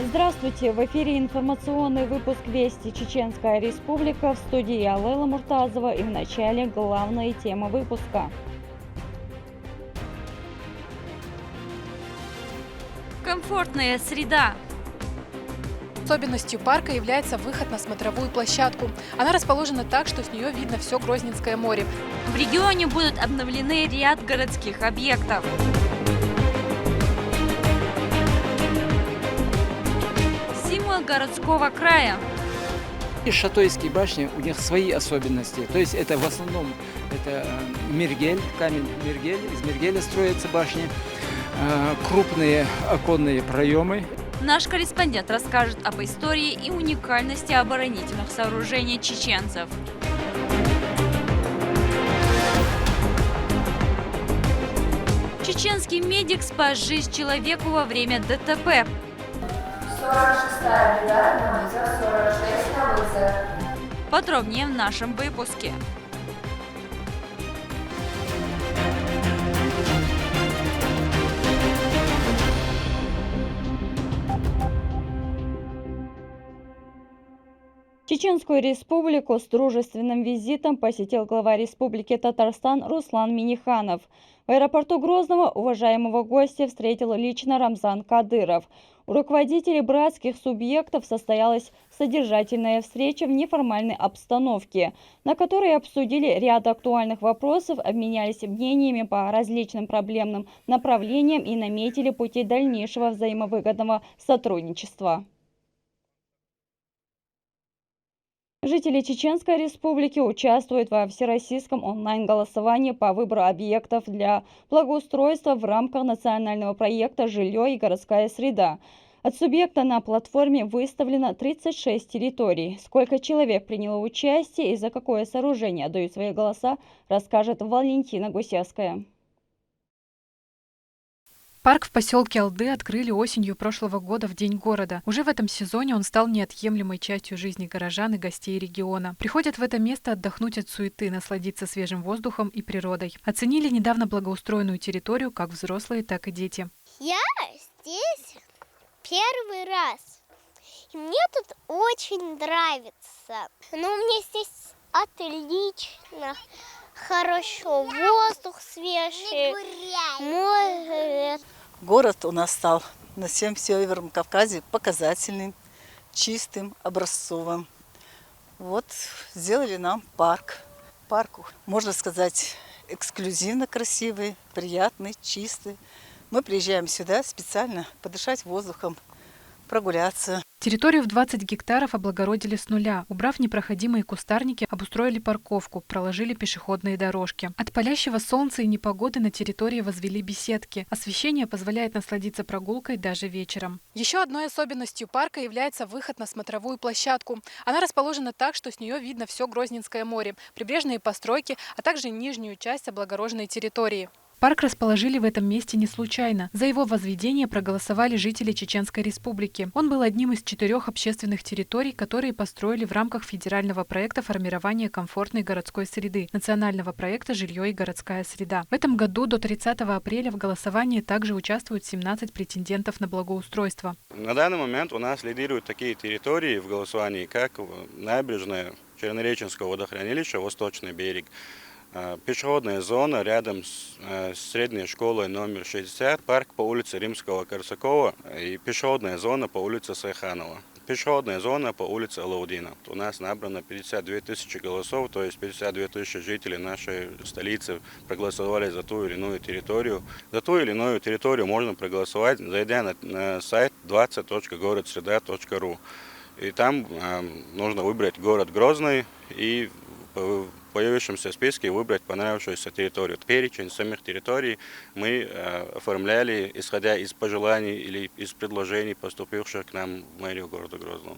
Здравствуйте! В эфире информационный выпуск «Вести Чеченская Республика», в студии я, Лейла Муртазова, и в начале главные темы выпуска. Комфортная среда. Особенностью парка является выход на смотровую площадку. Она расположена так, что с нее видно все Грозненское море. В регионе будут обновлены ряд городских объектов. Символ городского края. И Шатойские башни, у них свои особенности. То есть это в основном это мергель, камень мергель. Из мергеля строятся башни, крупные оконные проемы. Наш корреспондент расскажет об истории и уникальности оборонительных сооружений чеченцев. Чеченский медик спас жизнь человеку во время ДТП. 46-я бригада на вызов, 46 на вызов. Подробнее в нашем выпуске. Чеченскую республику с дружественным визитом посетил глава Республики Татарстан Руслан Минниханов. В аэропорту Грозного уважаемого гостя встретил лично Рамзан Кадыров. У руководителей братских субъектов состоялась содержательная встреча в неформальной обстановке, на которой обсудили ряд актуальных вопросов, обменялись мнениями по различным проблемным направлениям и наметили пути дальнейшего взаимовыгодного сотрудничества. Жители Чеченской Республики участвуют во всероссийском онлайн-голосовании по выбору объектов для благоустройства в рамках национального проекта «Жилье и городская среда». От субъекта на платформе выставлено 36 территорий. Сколько человек приняло участие и за какое сооружение отдают свои голоса, расскажет Валентина Гусевская. Парк в поселке Алды открыли осенью прошлого года в День города. Уже в этом сезоне он стал неотъемлемой частью жизни горожан и гостей региона. Приходят в это место отдохнуть от суеты, насладиться свежим воздухом и природой. Оценили недавно благоустроенную территорию как взрослые, так и дети. Я здесь первый раз. И мне тут очень нравится. Но мне здесь отлично. Хорошо, воздух свежий, море. Город у нас стал на всем Северном Кавказе показательным, чистым, образцовым. Вот сделали нам парк. Парк, можно сказать, эксклюзивно красивый, приятный, чистый. Мы приезжаем сюда специально подышать воздухом, прогуляться. Территорию в 20 гектаров облагородили с нуля. Убрав непроходимые кустарники, обустроили парковку, проложили пешеходные дорожки. От палящего солнца и непогоды на территории возвели беседки. Освещение позволяет насладиться прогулкой даже вечером. Еще одной особенностью парка является выход на смотровую площадку. Она расположена так, что с нее видно все Грозненское море, прибрежные постройки, а также нижнюю часть облагороженной территории. Парк расположили в этом месте не случайно. За его возведение проголосовали жители Чеченской Республики. Он был одним из 4 общественных территорий, которые построили в рамках федерального проекта формирования комфортной городской среды, национального проекта «Жилье и городская среда». В этом году до 30 апреля в голосовании также участвуют 17 претендентов на благоустройство. На данный момент у нас лидируют такие территории в голосовании, как набережная Чернореченского водохранилища, Восточный берег, пешеходная зона рядом с средней школой номер 60, парк по улице Римского-Корсакова и пешеходная зона по улице Сайханова. Пешеходная зона по улице Алаудина. У нас набрано 52 тысячи голосов, то есть 52 тысячи жителей нашей столицы проголосовали за ту или иную территорию. За ту или иную территорию можно проголосовать, зайдя на сайт 20.городсреда.ру. И там нужно выбрать город Грозный и в появившемся списке выбрать понравившуюся территорию. Перечень самих территорий мы оформляли, исходя из пожеланий или из предложений, поступивших к нам в мэрию города Грозного.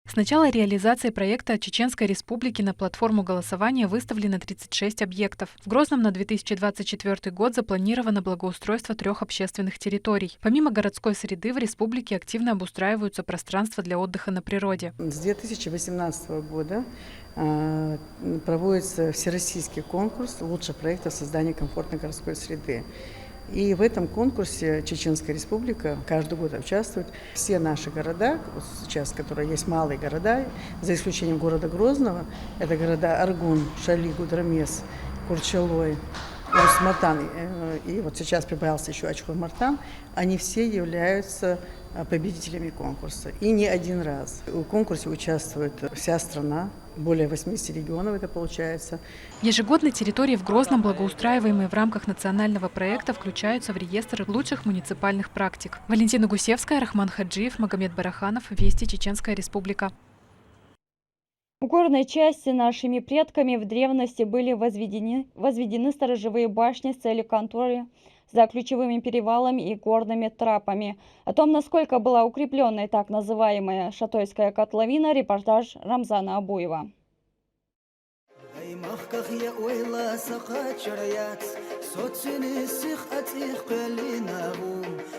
С начала реализации проекта Чеченской Республики на платформу голосования выставлено 36 объектов. В Грозном на 2024 год запланировано благоустройство 3 общественных территорий. Помимо городской среды в республике активно обустраиваются пространства для отдыха на природе. С 2018 года проводится всероссийский конкурс лучших проектов создания комфортной городской среды. И в этом конкурсе Чеченская Республика каждый год участвует. Все наши города, вот сейчас, которые есть малые города, за исключением города Грозного, это города Аргун, Шали, Гудрамес, Курчалой, Урус-Мартан, и вот сейчас прибавился еще Ачхор-Мартан, они все являются победителями конкурса. И не один раз. В конкурсе участвует вся страна, более 80 регионов это получается. Ежегодно территории в Грозном, благоустраиваемые в рамках национального проекта, включаются в реестр лучших муниципальных практик. Валентина Гусевская, Рахман Хаджиев, Магомед Бараханов, Вести, Чеченская Республика. В горной части нашими предками в древности были возведены сторожевые башни с целью контроля за ключевыми перевалами и горными трапами. О том, насколько была укрепленной так называемая Шатойская котловина, репортаж Рамзана Абуева.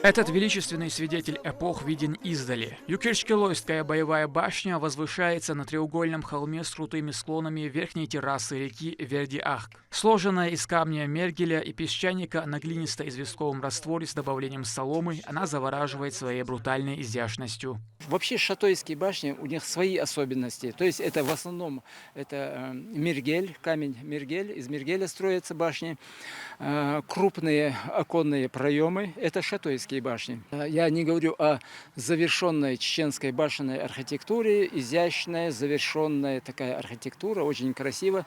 Этот величественный свидетель эпох виден издали. Юкирчкилойская боевая башня возвышается на треугольном холме с крутыми склонами верхней террасы реки Верди-Ахк. Сложенная из камня мергеля и песчаника на глинисто-известковом растворе с добавлением соломы, она завораживает своей брутальной изящностью. Вообще шатойские башни, у них свои особенности. То есть это в основном это мергель, камень мергель. Из мергеля строятся башни. Крупные оконные проемы – это шатойские башни. Я не говорю о завершенной чеченской башенной архитектуре. Изящная, завершенная такая архитектура, очень красиво.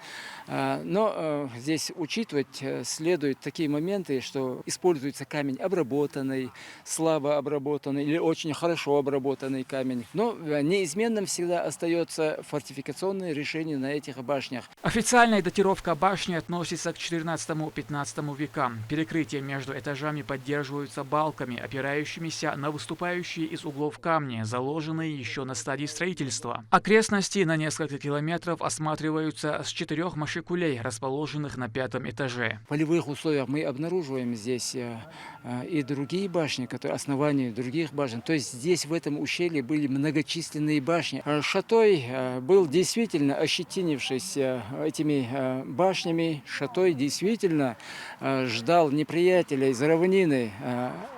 Но здесь учитывать следует такие моменты, что используется камень обработанный, слабо обработанный или очень хорошо обработанный камень. Но неизменным всегда остается фортификационное решение на этих башнях. Официальная датировка башни относится к XIV-XV векам. Перекрытия между этажами поддерживаются балками, опирающимися на выступающие из углов камни, заложенные еще на стадии строительства. Окрестности на несколько километров осматриваются с 4 машикулей, расположенных на 5-м этаже. В полевых условиях мы обнаруживаем здесь и другие башни, которые основания других башен. То есть здесь в этом ущелье были многочисленные башни. Шатой был действительно ощетинившись этими башнями. Шатой действительно ждал неприятеля из равнины.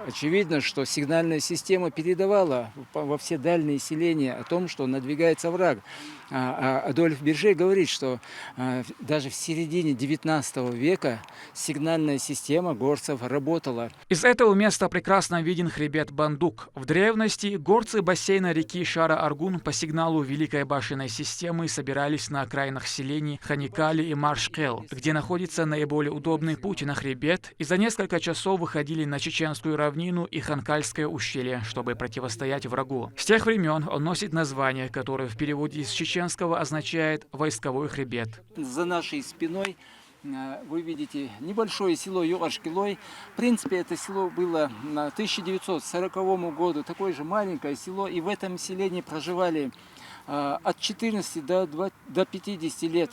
Очевидно, что сигнальная система передавала во все дальние селения о том, что надвигается враг. Адольф Бирже говорит, что даже в середине 19 века сигнальная система горцев работала. Из этого места прекрасно виден хребет Бандук. В древности горцы бассейна реки Шара-Аргун по сигналу Великой башенной системы собирались на окраинах селений Ханикали и Маршкел, где находится наиболее удобный путь на хребет, и за несколько часов выходили на Чеченскую равнину и Ханкальское ущелье, чтобы противостоять врагу. С тех времен он носит название, которое в переводе с чеченского означает «войсковой хребет». За нашей спиной вы видите небольшое село Югашкилой. В принципе, это село было на 1940 году, такое же маленькое село, и в этом селении проживали от 14 до 50 лет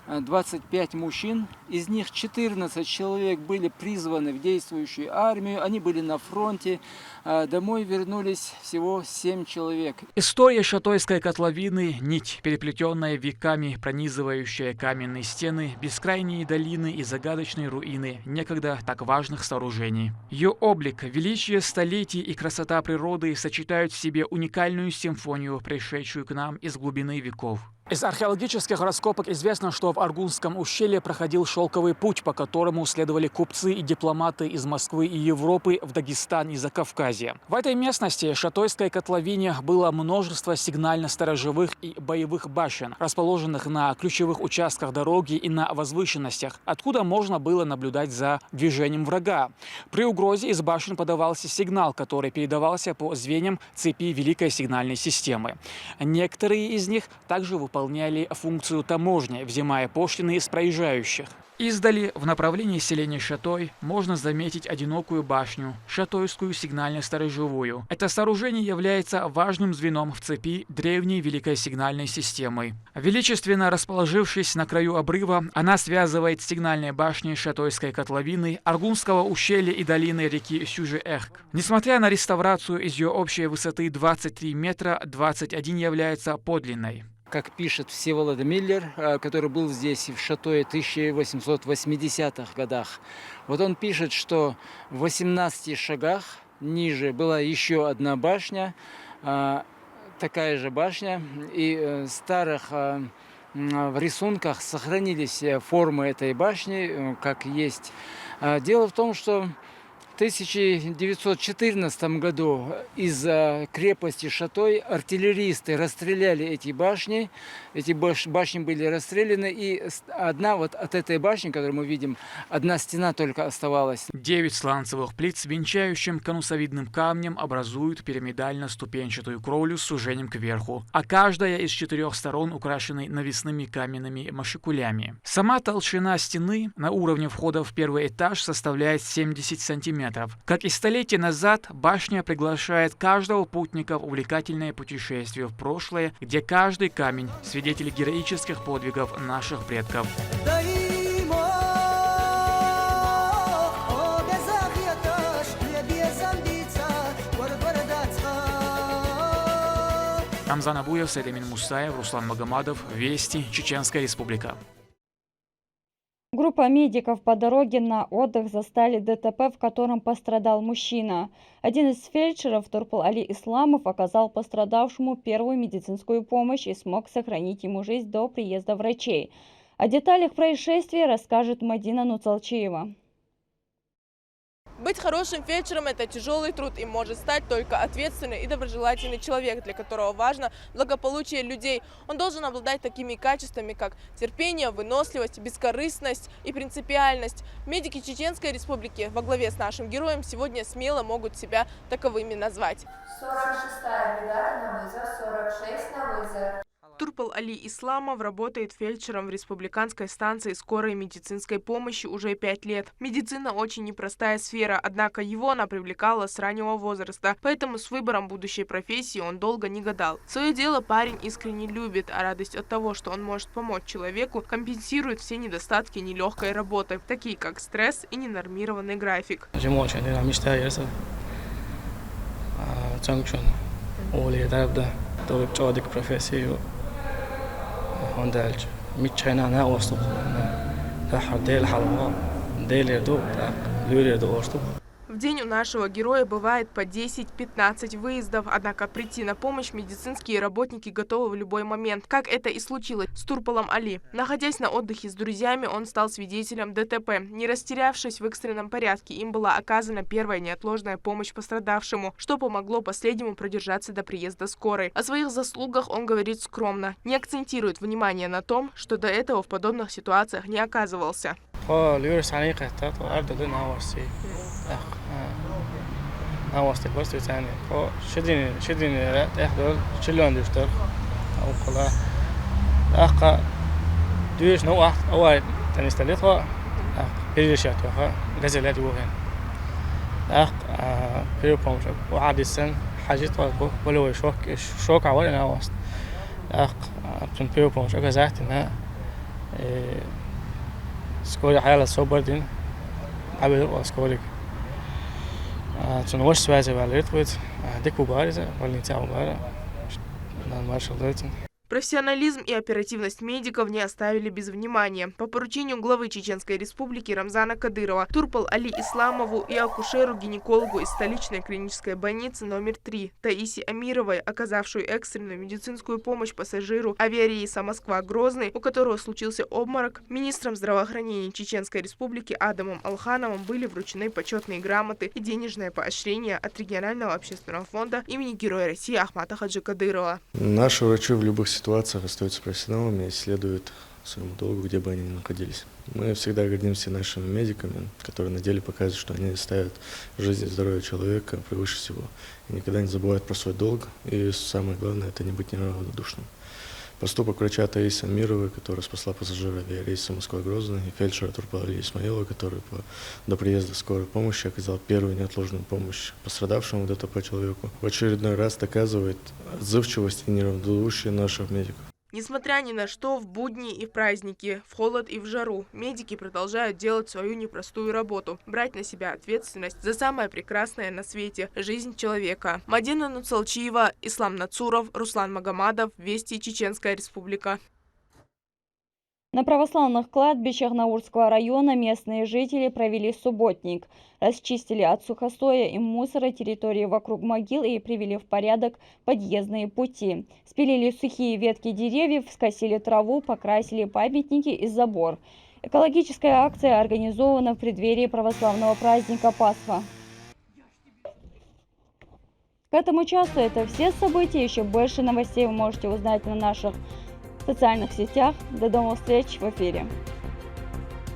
25 мужчин, из них 14 человек были призваны в действующую армию, они были на фронте, домой вернулись всего 7 человек. История Шатойской котловины – нить, переплетенная веками, пронизывающая каменные стены, бескрайние долины и загадочные руины некогда так важных сооружений. Ее облик, величие столетий и красота природы сочетают в себе уникальную симфонию, пришедшую к нам из глубины веков. Из археологических раскопок известно, что в Аргунском ущелье проходил шелковый путь, по которому следовали купцы и дипломаты из Москвы и Европы в Дагестан и Закавказье. В этой местности, Шатойской котловине, было множество сигнально-сторожевых и боевых башен, расположенных на ключевых участках дороги и на возвышенностях, откуда можно было наблюдать за движением врага. При угрозе из башен подавался сигнал, который передавался по звеньям цепи Великой сигнальной системы. Некоторые из них также выполняли функцию таможни, взимая пошлины с проезжающих. Издали, в направлении селения Шатой, можно заметить одинокую башню, Шатойскую сигнально-сторожевую. Это сооружение является важным звеном в цепи древней великой сигнальной системы. Величественно расположившись на краю обрыва, она связывает сигнальные башни Шатойской котловины, Аргунского ущелья и долины реки Сюжи-Эхк. Несмотря на реставрацию, из ее общей высоты 23 метра, 21 является подлинной. Как пишет Всеволод Миллер, который был здесь в Шатое в 1880-х годах, вот он пишет, что в 18 шагах ниже была еще одна башня, такая же башня, и в старых в рисунках сохранились формы этой башни, как есть. Дело в том, что в 1914 году из крепости Шатой артиллеристы расстреляли эти башни. Эти башни были расстреляны, и одна вот от этой башни, которую мы видим, одна стена только оставалась. 9 сланцевых плит с венчающим конусовидным камнем образуют пирамидально-ступенчатую кровлю с сужением кверху, а каждая из 4 сторон украшена навесными каменными машикулями. Сама толщина стены на уровне входа в первый этаж составляет 70 сантиметров. Как и столетия назад, башня приглашает каждого путника в увлекательное путешествие в прошлое, где каждый камень – свидетель героических подвигов наших предков. Рамзан Абуев, Саидамин Мусаев, Руслан Магомадов, Вести, Чеченская Республика. Группа медиков по дороге на отдых застали ДТП, в котором пострадал мужчина. Один из фельдшеров, Турпал Али Исламов, оказал пострадавшему первую медицинскую помощь и смог сохранить ему жизнь до приезда врачей. О деталях происшествия расскажет Мадина Нуцалчиева. Быть хорошим фельдшером – это тяжелый труд, и может стать только ответственный и доброжелательный человек, для которого важно благополучие людей. Он должен обладать такими качествами, как терпение, выносливость, бескорыстность и принципиальность. Медики Чеченской Республики во главе с нашим героем сегодня смело могут себя таковыми назвать. 46-я бригада на вызов, 46 на вызов. Турпал Али Исламов работает фельдшером в республиканской станции скорой медицинской помощи уже 5 лет. Медицина очень непростая сфера, однако его она привлекала с раннего возраста, поэтому с выбором будущей профессии он долго не гадал. Свое дело парень искренне любит, а радость от того, что он может помочь человеку, компенсирует все недостатки нелегкой работы, такие как стресс и ненормированный график. هوندالج ميتشانا أنا وسط ده حديل حلوة ديل يدو لوري يدو وسط. В день у нашего героя бывает по 10-15 выездов, однако прийти на помощь медицинские работники готовы в любой момент, как это и случилось с Турпалом Али. Находясь на отдыхе с друзьями, он стал свидетелем ДТП. Не растерявшись в экстренном порядке, им была оказана первая неотложная помощь пострадавшему, что помогло последнему продержаться до приезда скорой. О своих заслугах он говорит скромно, не акцентирует внимание на том, что до этого в подобных ситуациях не оказывался. نواست البرس بتاعنا شديني لا تحضر شلون دكتور أو خلا أخا دويش نوع أول تنستلقها بيرشاتها غزلات وهن أخ بيربومش وعاد السن حاجة طاقة ولا شوك عوالي نواست أخ بتن بيربومش أجازات إنها سكولي حياة صوبردين عبد وسكولي Toen was wij wel leerd wordt, dik побариться, больница убара, на маршал дайте. Профессионализм и оперативность медиков не оставили без внимания. По поручению главы Чеченской Республики Рамзана Кадырова, Турпал Али Исламову и акушеру-гинекологу из столичной клинической больницы номер 3 Таиси Амировой, оказавшую экстренную медицинскую помощь пассажиру авиарейса Москва-Грозный, у которого случился обморок, министром здравоохранения Чеченской Республики Адамом Алхановым были вручены почетные грамоты и денежное поощрение от регионального общественного фонда имени Героя России Ахмата Хаджи Кадырова. Наши врачи в любых ситуациях остаются профессионалами и следуют своему долгу, где бы они ни находились. Мы всегда гордимся нашими медиками, которые на деле показывают, что они ставят жизнь и здоровье человека превыше всего. И никогда не забывают про свой долг. И самое главное – это не быть неравнодушным. Поступок врача Таиси Амировой, которая спасла пассажира авиарейса Москва-Грозный, и фельдшера Турпала Али Исмаилова, который до приезда скорой помощи оказал первую неотложную помощь пострадавшему в ДТП человеку, в очередной раз доказывает отзывчивость и неравнодушие наших медиков. Несмотря ни на что, в будни и в праздники, в холод и в жару, медики продолжают делать свою непростую работу, брать на себя ответственность за самое прекрасное на свете – жизнь человека. Мадина Нуцалчиева, Ислам Нацуров, Руслан Магомадов, Вести, Чеченская Республика. На православных кладбищах Наурского района местные жители провели субботник. Расчистили от сухостоя и мусора территории вокруг могил и привели в порядок подъездные пути. Спилили сухие ветки деревьев, скосили траву, покрасили памятники и забор. Экологическая акция организована в преддверии православного праздника Пасха. К этому часу это все события. Еще больше новостей вы можете узнать на наших социальных сетях. До новых встреч в эфире.